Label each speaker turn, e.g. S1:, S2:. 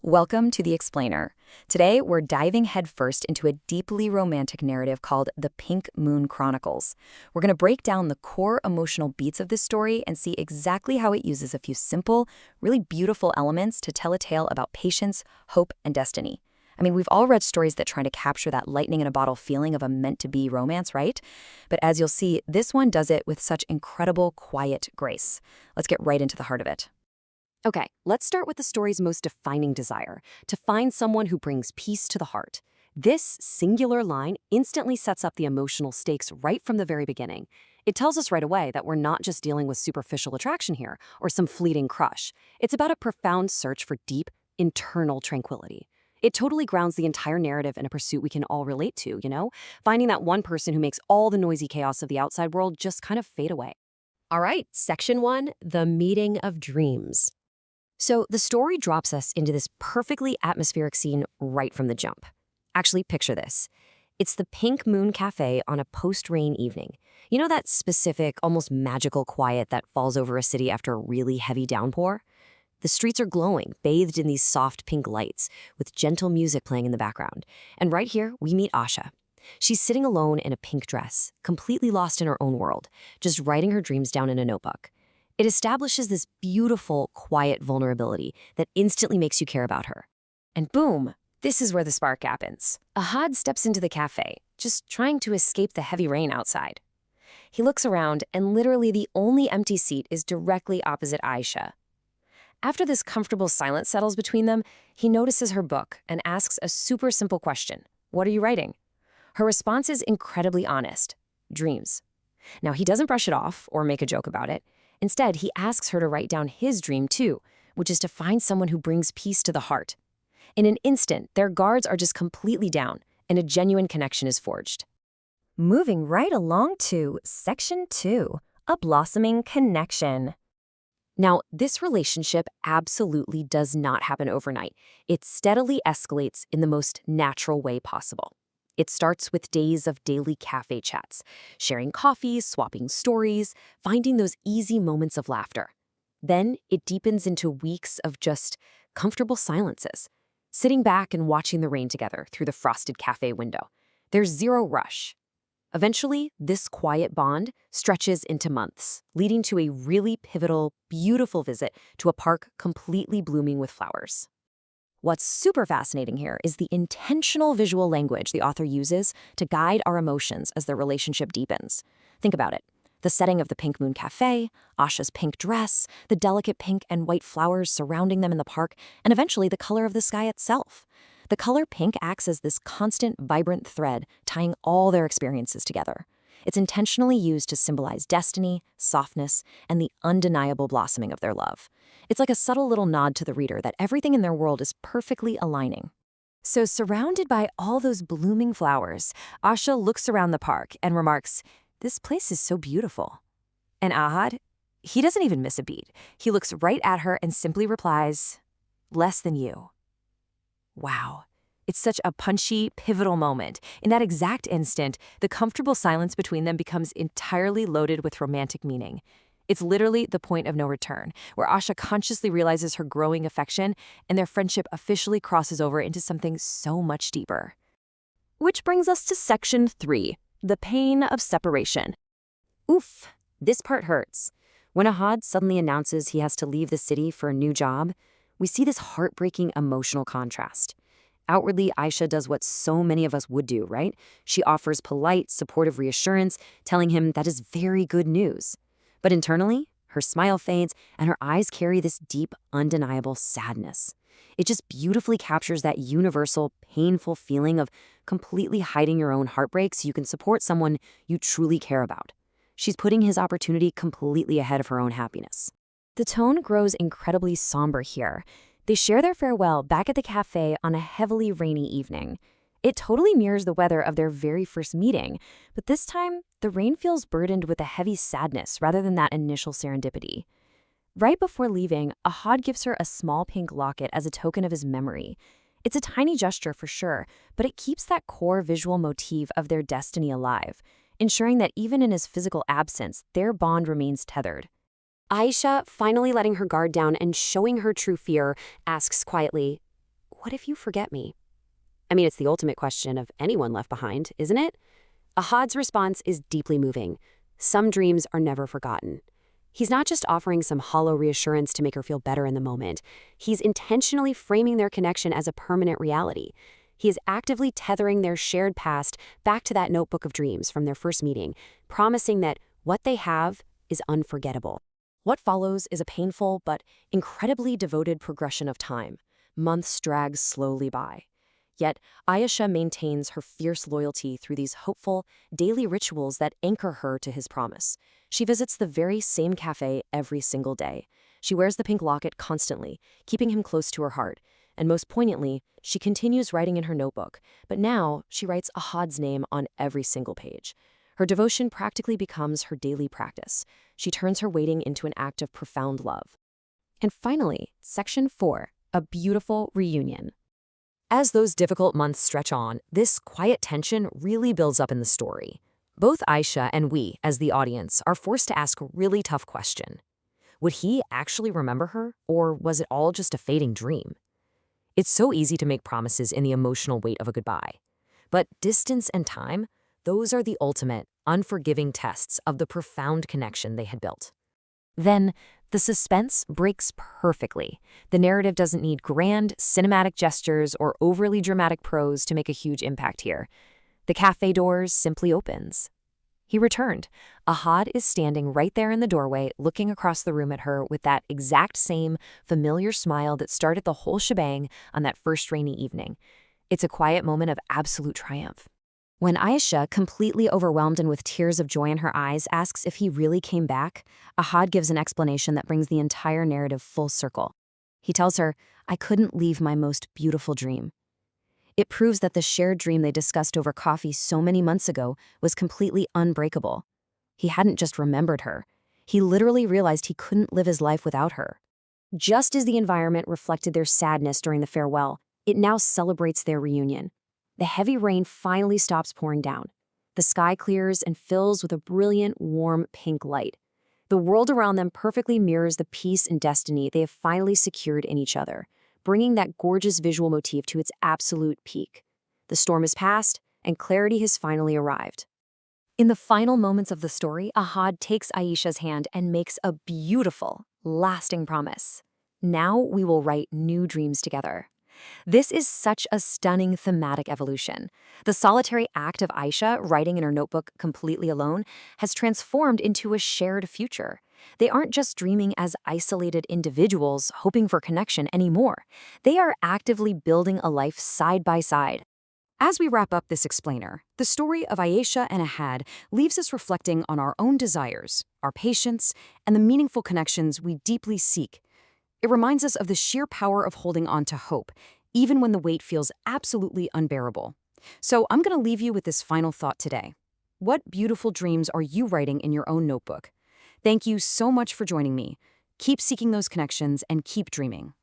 S1: Welcome to The Explainer. Today, we're diving headfirst into a deeply romantic narrative called The Pink Moon Chronicles. We're going to break down the core emotional beats of this story and see exactly how it uses a few simple, really beautiful elements to tell a tale about patience, hope, and destiny. I mean, we've all read stories that try to capture that lightning-in-a-bottle feeling of a meant-to-be romance, right? But as you'll see, this one does it with such incredible, quiet grace. Let's get right into the heart of it.
S2: Okay, let's start with the story's most defining desire, to find someone who brings peace to the heart. This singular line instantly sets up the emotional stakes right from the very beginning. It tells us right away that we're not just dealing with superficial attraction here, or some fleeting crush. It's about a profound search for deep, internal tranquility. It totally grounds the entire narrative in a pursuit we can all relate to, Finding that one person who makes all the noisy chaos of the outside world just kind of fade away. All right, Section 1, The Meeting of Dreams. So the story drops us into this perfectly atmospheric scene right from the jump. Actually, picture this. It's the Pink Moon Cafe on a post-rain evening. You know that specific, almost magical quiet that falls over a city after a really heavy downpour? The streets are glowing, bathed in these soft pink lights, with gentle music playing in the background. And right here, we meet Asha. She's sitting alone in a pink dress, completely lost in her own world, just writing her dreams down in a notebook. It establishes this beautiful, quiet vulnerability that instantly makes you care about her. And boom, this is where the spark happens. Ahad steps into the cafe, just trying to escape the heavy rain outside. He looks around, and literally the only empty seat is directly opposite Aisha. After this comfortable silence settles between them, he notices her book and asks a super simple question. What are you writing? Her response is incredibly honest. Dreams. Now, he doesn't brush it off or make a joke about it. Instead, he asks her to write down his dream too, which is to find someone who brings peace to the heart. In an instant, their guards are just completely down, and a genuine connection is forged. Moving right along to Section 2, A Blossoming Connection. Now, this relationship absolutely does not happen overnight. It steadily escalates in the most natural way possible. It starts with days of daily cafe chats, sharing coffee, swapping stories, finding those easy moments of laughter. Then it deepens into weeks of just comfortable silences, sitting back and watching the rain together through the frosted cafe window. There's zero rush. Eventually, this quiet bond stretches into months, leading to a really pivotal, beautiful visit to a park completely blooming with flowers. What's super fascinating here is the intentional visual language the author uses to guide our emotions as their relationship deepens. Think about it. The setting of the Pink Moon Cafe, Asha's pink dress, the delicate pink and white flowers surrounding them in the park, and eventually the color of the sky itself. The color pink acts as this constant, vibrant thread tying all their experiences together. It's intentionally used to symbolize destiny, softness, and the undeniable blossoming of their love. It's like a subtle little nod to the reader that everything in their world is perfectly aligning. So surrounded by all those blooming flowers, Asha looks around the park and remarks, "This place is so beautiful." And Ahad, he doesn't even miss a beat. He looks right at her and simply replies, "Less than you." Wow. It's such a punchy, pivotal moment. In that exact instant, the comfortable silence between them becomes entirely loaded with romantic meaning. It's literally the point of no return, where Asha consciously realizes her growing affection, and their friendship officially crosses over into something so much deeper. Which brings us to Section 3, The Pain of Separation. Oof, this part hurts. When Ahad suddenly announces he has to leave the city for a new job, we see this heartbreaking emotional contrast. Outwardly, Aisha does what so many of us would do, right? She offers polite, supportive reassurance, telling him that is very good news. But internally, her smile fades and her eyes carry this deep, undeniable sadness. It just beautifully captures that universal, painful feeling of completely hiding your own heartbreak so you can support someone you truly care about. She's putting his opportunity completely ahead of her own happiness. The tone grows incredibly somber here. They share their farewell back at the cafe on a heavily rainy evening. It totally mirrors the weather of their very first meeting, but this time, the rain feels burdened with a heavy sadness rather than that initial serendipity. Right before leaving, Ahad gives her a small pink locket as a token of his memory. It's a tiny gesture for sure, but it keeps that core visual motif of their destiny alive, ensuring that even in his physical absence, their bond remains tethered. Aisha, finally letting her guard down and showing her true fear, asks quietly, what if you forget me? I mean, it's the ultimate question of anyone left behind, isn't it? Ahad's response is deeply moving. Some dreams are never forgotten. He's not just offering some hollow reassurance to make her feel better in the moment. He's intentionally framing their connection as a permanent reality. He is actively tethering their shared past back to that notebook of dreams from their first meeting, promising that what they have is unforgettable. What follows is a painful but incredibly devoted progression of time. Months drag slowly by. Yet, Ayesha maintains her fierce loyalty through these hopeful, daily rituals that anchor her to his promise. She visits the very same cafe every single day. She wears the pink locket constantly, keeping him close to her heart. And most poignantly, she continues writing in her notebook, but now she writes Ahad's name on every single page. Her devotion practically becomes her daily practice. She turns her waiting into an act of profound love. And finally, Section 4, a beautiful reunion. As those difficult months stretch on, this quiet tension really builds up in the story. Both Aisha and we, as the audience, are forced to ask a really tough question. Would he actually remember her, or was it all just a fading dream? It's so easy to make promises in the emotional weight of a goodbye. But distance and time, those are the ultimate, unforgiving tests of the profound connection they had built. Then, the suspense breaks perfectly. The narrative doesn't need grand, cinematic gestures or overly dramatic prose to make a huge impact here. The cafe doors simply opens. He returned. Ahad is standing right there in the doorway, looking across the room at her with that exact same familiar smile that started the whole shebang on that first rainy evening. It's a quiet moment of absolute triumph. When Ayesha, completely overwhelmed and with tears of joy in her eyes, asks if he really came back, Ahad gives an explanation that brings the entire narrative full circle. He tells her, "I couldn't leave my most beautiful dream." It proves that the shared dream they discussed over coffee so many months ago was completely unbreakable. He hadn't just remembered her. He literally realized he couldn't live his life without her. Just as the environment reflected their sadness during the farewell, it now celebrates their reunion. The heavy rain finally stops pouring down. The sky clears and fills with a brilliant, warm pink light. The world around them perfectly mirrors the peace and destiny they have finally secured in each other, bringing that gorgeous visual motif to its absolute peak. The storm is past, and clarity has finally arrived. In the final moments of the story, Ahad takes Aisha's hand and makes a beautiful, lasting promise. Now we will write new dreams together. This is such a stunning thematic evolution. The solitary act of Aisha writing in her notebook completely alone has transformed into a shared future. They aren't just dreaming as isolated individuals hoping for connection anymore. They are actively building a life side by side. As we wrap up this explainer, the story of Ayesha and Ahad leaves us reflecting on our own desires, our patience, and the meaningful connections we deeply seek. It reminds us of the sheer power of holding on to hope, even when the weight feels absolutely unbearable. So I'm going to leave you with this final thought today. What beautiful dreams are you writing in your own notebook? Thank you so much for joining me. Keep seeking those connections and keep dreaming.